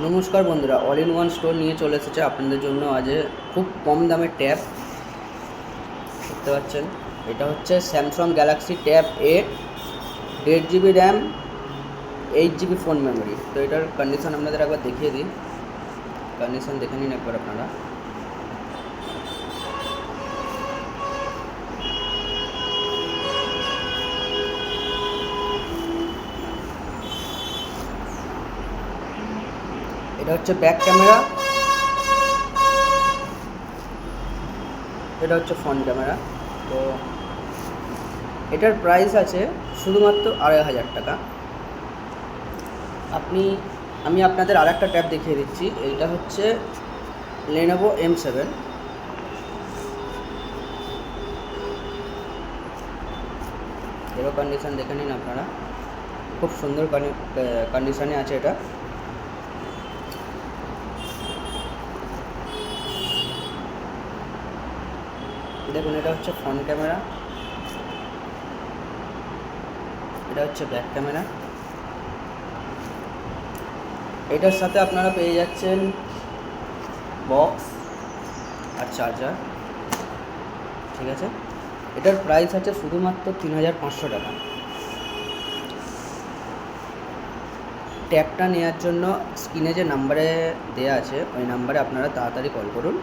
নমস্কার বন্ধুরা, all in one store নিয়ে চলে এসেছে আপনাদের জন্য আজ খুব কম দামের ট্যাব। দেখতে পাচ্ছেন, এটা হচ্ছে Samsung Galaxy tab 8, 1.5 GB RAM, 8 GB phone memory. তো এটার কন্ডিশন আপনাদের একবার দেখিয়ে দিই। কন্ডিশন দেখে নিন একবার আপনারা। এটা হচ্ছে ব্যাক ক্যামেরা, এটা হচ্ছে ফ্রন্ট ক্যামেরা। তো এটার প্রাইস আছে শুধুমাত্র 2,500 টাকা। আমি আপনাদের আর একটা ট্যাব দেখিয়ে দিচ্ছি। এইটা হচ্ছে Lenovo M7। এরও কন্ডিশন দেখে নিন আপনারা, খুব সুন্দর কন্ডিশনে আছে এটা। দেখুন, এটা হচ্ছে ফ্রন্ট ক্যামেরা, এটা হচ্ছে ব্যাক ক্যামেরা। এটার সাথে আপনারা পেয়ে যাচ্ছেন বক্স আর চার্জার। ঠিক আছে, এটার প্রাইস আছে শুধুমাত্র 3,500 টাকা। ট্যাবটা নেওয়ার জন্য স্ক্রিনে যে নাম্বারে দেওয়া আছে ওই নাম্বারে আপনারা তাড়াতাড়ি কল করুন।